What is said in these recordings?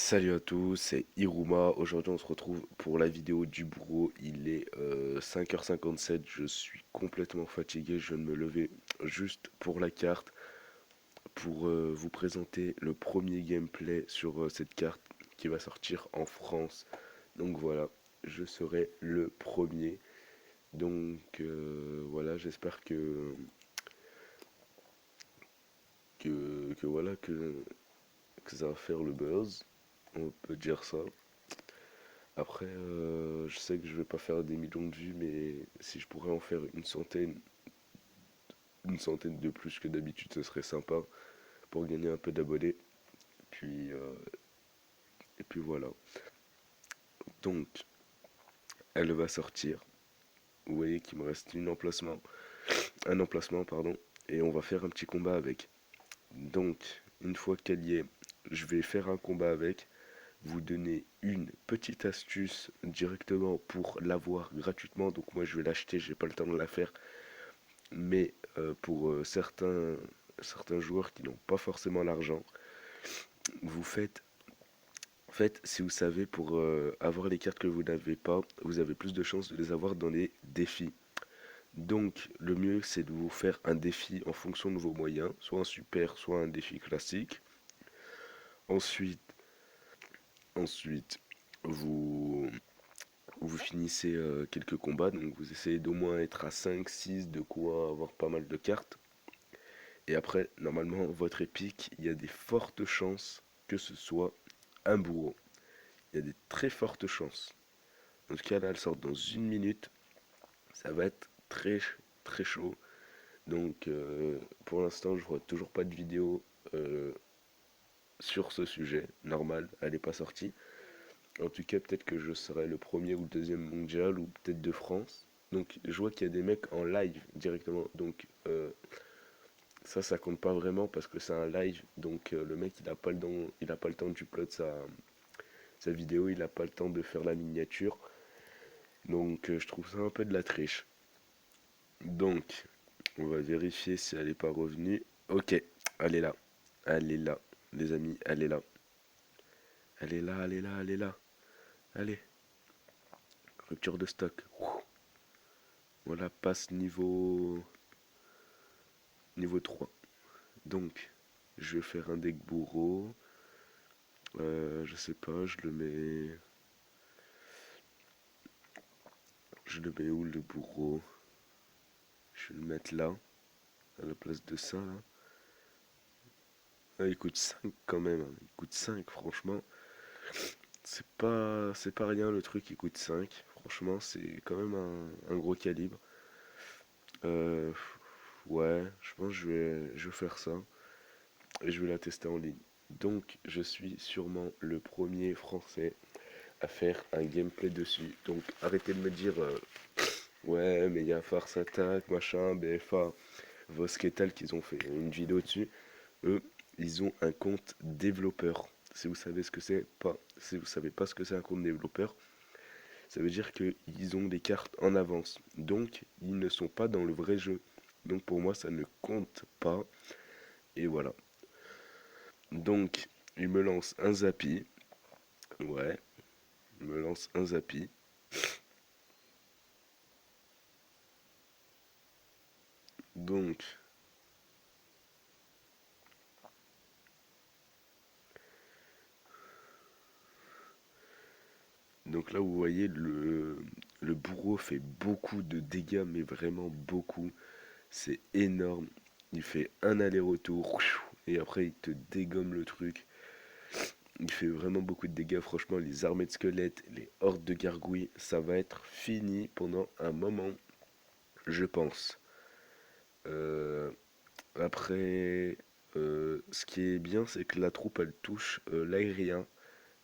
Salut à tous, c'est Iruma. Aujourd'hui, on se retrouve pour la vidéo du bourreau. Il est 5h57. Je suis complètement fatigué. Je viens de me lever juste pour la carte, pour vous présenter le premier gameplay sur cette carte qui va sortir en France. Donc voilà, je serai le premier. Donc voilà, j'espère que voilà que ça va faire le buzz. On peut dire ça. Après, je sais que je vais pas faire des millions de vues, mais si je pourrais en faire une centaine de plus que d'habitude, ce serait sympa pour gagner un peu d'abonnés. Puis, et puis voilà. Donc, elle va sortir. Vous voyez qu'il me reste un emplacement, pardon, et on va faire un petit combat avec. Donc, une fois qu'elle y est, je vais faire un combat avec. Vous donner une petite astuce directement pour l'avoir gratuitement. Donc moi je vais l'acheter, j'ai pas le temps de la faire. Mais pour certains joueurs qui n'ont pas forcément l'argent, vous faites, en fait, si vous savez, pour avoir les cartes que vous n'avez pas, vous avez plus de chances de les avoir dans les défis. Donc, le mieux, c'est de vous faire un défi en fonction de vos moyens, soit un super, soit un défi classique. Ensuite, ensuite vous, vous finissez quelques combats, donc vous essayez d'au moins être à 5, 6, de quoi avoir pas mal de cartes. Et après, normalement, votre épique, il y a des fortes chances que ce soit un bourreau. Il y a des très fortes chances. En tout cas, là, elle sort dans une minute. Ça va être très, très chaud. Donc, pour l'instant, je vois toujours pas de vidéo euh, sur ce sujet. Normal, elle n'est pas sortie. En tout cas, peut-être que je serai le premier ou le deuxième mondial, ou peut-être de France. Donc, je vois qu'il y a des mecs en live directement. Donc, ça compte pas vraiment parce que c'est un live. Donc, le mec, il a pas le temps d'upload sa vidéo, il a pas le temps de faire la miniature. Donc, je trouve ça un peu de la triche. Donc, on va vérifier si elle n'est pas revenue. Ok, elle est là. Elle est là, les amis, elle est là. Elle est là, elle est là, elle est là. Allez, rupture de stock. Voilà, passe niveau 3. Donc, je vais faire un deck bourreau. Je sais pas, je le mets où le bourreau? Je vais le mettre là, à la place de ça, là. Ah, il coûte 5 quand même, hein. Il coûte 5 franchement. C'est pas rien le truc, il coûte 5. Franchement, c'est quand même un gros calibre. Euh, ouais, je pense que je vais faire ça. Et je vais la tester en ligne. Donc, je suis sûrement le premier français à faire un gameplay dessus. Donc, arrêtez de me dire, ouais, mais il y a Farce Attack, machin, BFA, Vosketal qu'ils ont fait une vidéo dessus. Eux, ils ont un compte développeur. Si vous savez ce que c'est, pas. Si vous savez pas ce que c'est un compte développeur, ça veut dire qu'ils ont des cartes en avance. Donc, ils ne sont pas dans le vrai jeu. Donc, pour moi, ça ne compte pas. Et voilà. Donc, il me lance un Zappi. Ouais, il me lance un Zappi. Donc, donc là, vous voyez, le bourreau fait beaucoup de dégâts, mais vraiment beaucoup. C'est énorme. Il fait un aller-retour. Et après, il te dégomme le truc. Il fait vraiment beaucoup de dégâts. Franchement, les armées de squelettes, les hordes de gargouilles, ça va être fini pendant un moment, je pense. Euh, après, ce qui est bien, c'est que la troupe, elle touche l'aérien.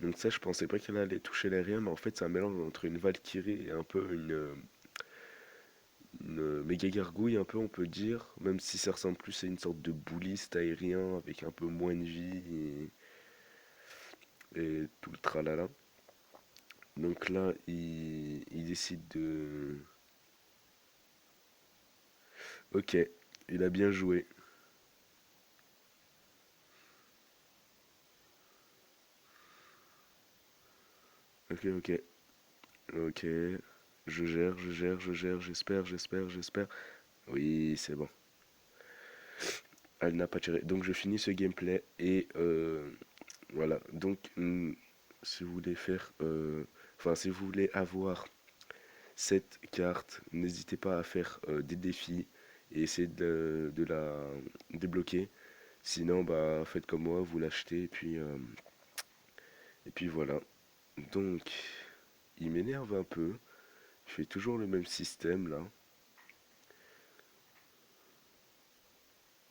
Donc ça, je pensais pas qu'elle allait toucher l'aérien, mais en fait, c'est un mélange entre une Valkyrie et un peu une méga gargouille, un peu, on peut dire. Même si ça ressemble plus à une sorte de bouliste aérien avec un peu moins de vie et tout le tralala. Donc là, il décide de... Ok, il a bien joué. Ok, ok. Ok. Je gère, je gère, je gère, j'espère, j'espère, j'espère. Oui, c'est bon. Elle n'a pas tiré. Donc je finis ce gameplay et voilà. Donc si vous voulez faire, enfin si vous voulez avoir cette carte, n'hésitez pas à faire des défis et essayer de la débloquer. Sinon, bah faites comme moi, vous l'achetez et puis voilà. Donc il m'énerve un peu. Il fait toujours le même système là.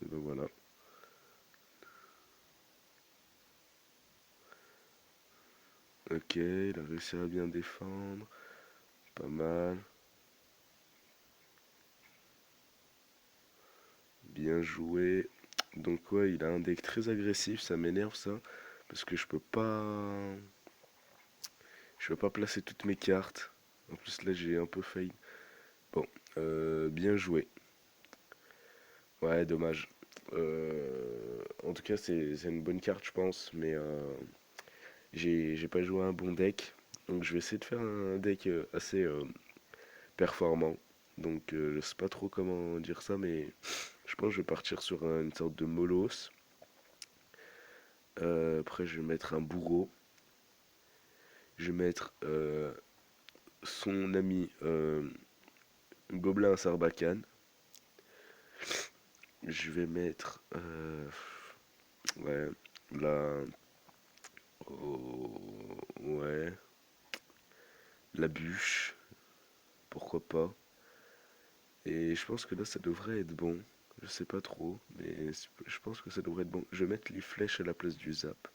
Et ben voilà. Ok, il a réussi à bien défendre. Pas mal. Bien joué. Donc ouais, il a un deck très agressif, ça m'énerve ça. Parce que je peux pas placer toutes mes cartes. En plus là j'ai un peu failli. Bon, bien joué. Ouais, dommage. En tout cas c'est une bonne carte je pense. Mais j'ai pas joué un bon deck. Donc je vais essayer de faire un deck assez performant. Donc je sais pas trop comment dire ça, mais je pense que je vais partir sur une sorte de molos. Après, je vais mettre un bourreau. Je vais mettre son ami Gobelin Sarbacane. Je vais mettre ouais, la, ouais, la bûche, pourquoi pas. Et je pense que là, ça devrait être bon. Je sais pas trop, mais je pense que ça devrait être bon. Je vais mettre les flèches à la place du zap.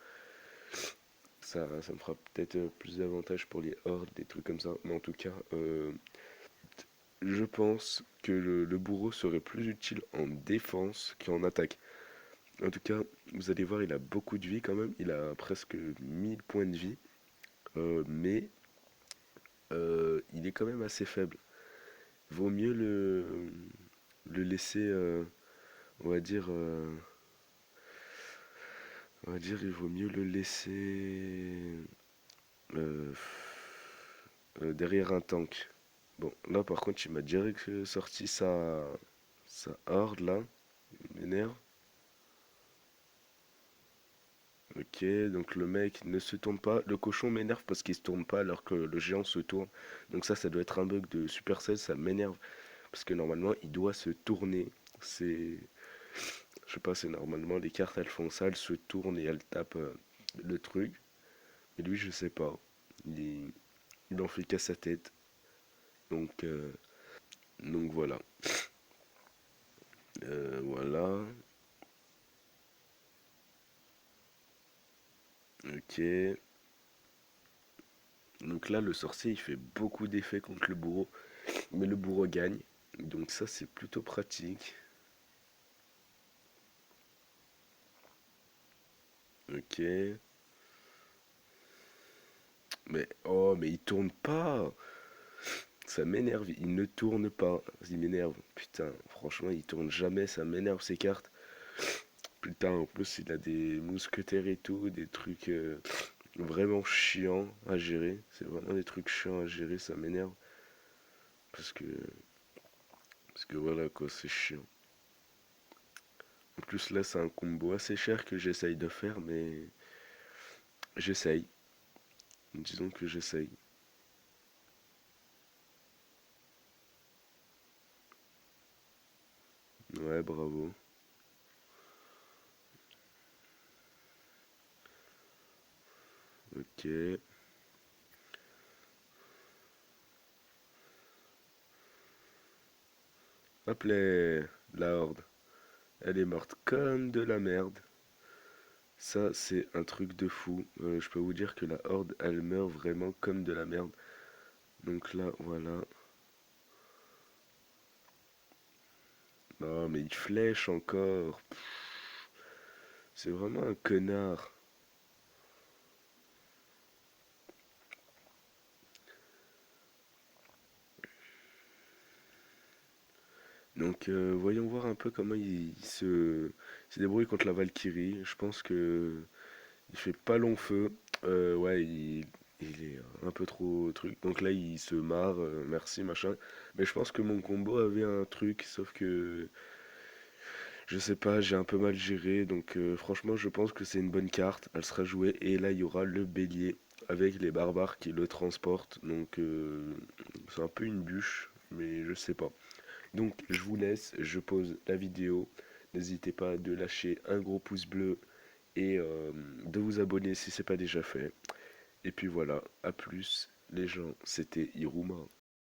Ça me fera peut-être plus d'avantages pour les hordes, des trucs comme ça. Mais en tout cas, je pense que le bourreau serait plus utile en défense qu'en attaque. En tout cas, vous allez voir, il a beaucoup de vie quand même. Il a presque 1000 points de vie. Mais il est quand même assez faible. Vaut mieux le laisser, on va dire, il vaut mieux le laisser euh, derrière un tank. Bon, là par contre, il m'a direct sorti sa horde là. Il m'énerve. Ok, donc le mec ne se tourne pas. Le cochon m'énerve parce qu'il se tourne pas alors que le géant se tourne. Donc ça doit être un bug de Supercell, ça m'énerve. Parce que normalement, il doit se tourner. C'est... Je sais pas, c'est normalement, les cartes, elles font ça, elles se tournent et elles tapent le truc. Mais lui, je sais pas. Il, il en fait qu'à sa tête. Donc, euh, donc voilà. Voilà. Ok. Donc là, le sorcier, il fait beaucoup d'effets contre le bourreau. Mais le bourreau gagne. Donc ça, c'est plutôt pratique. Ok. Mais oh, mais il tourne pas. Ça m'énerve. Il ne tourne pas. Il m'énerve. Putain, franchement, il tourne jamais. Ça m'énerve ces cartes. Putain, en plus, il a des mousquetaires et tout, des trucs vraiment chiants à gérer. C'est vraiment des trucs chiants à gérer. Ça m'énerve parce que voilà quoi, c'est chiant. En plus, là, c'est un combo assez cher que j'essaye de faire, mais j'essaye. Disons que j'essaye. Ouais, bravo. Ok. Hop là, la horde. Elle est morte comme de la merde. Ça, c'est un truc de fou. Je peux vous dire que la horde, elle meurt vraiment comme de la merde. Donc là, voilà. Non, mais il flèche encore. C'est vraiment un connard. Donc, voyons voir un peu comment il se débrouille contre la Valkyrie. Je pense que il fait pas long feu. Ouais, il est un peu trop truc. Donc là, il se marre, merci, machin. Mais je pense que mon combo avait un truc, sauf que je sais pas, j'ai un peu mal géré. Donc franchement, je pense que c'est une bonne carte. Elle sera jouée. Et là, il y aura le bélier avec les barbares qui le transportent. Donc c'est un peu une bûche, mais je sais pas. Donc je vous laisse, je pose la vidéo. N'hésitez pas de lâcher un gros pouce bleu et de vous abonner si c'est pas déjà fait. Et puis voilà, à plus les gens, c'était Iruma.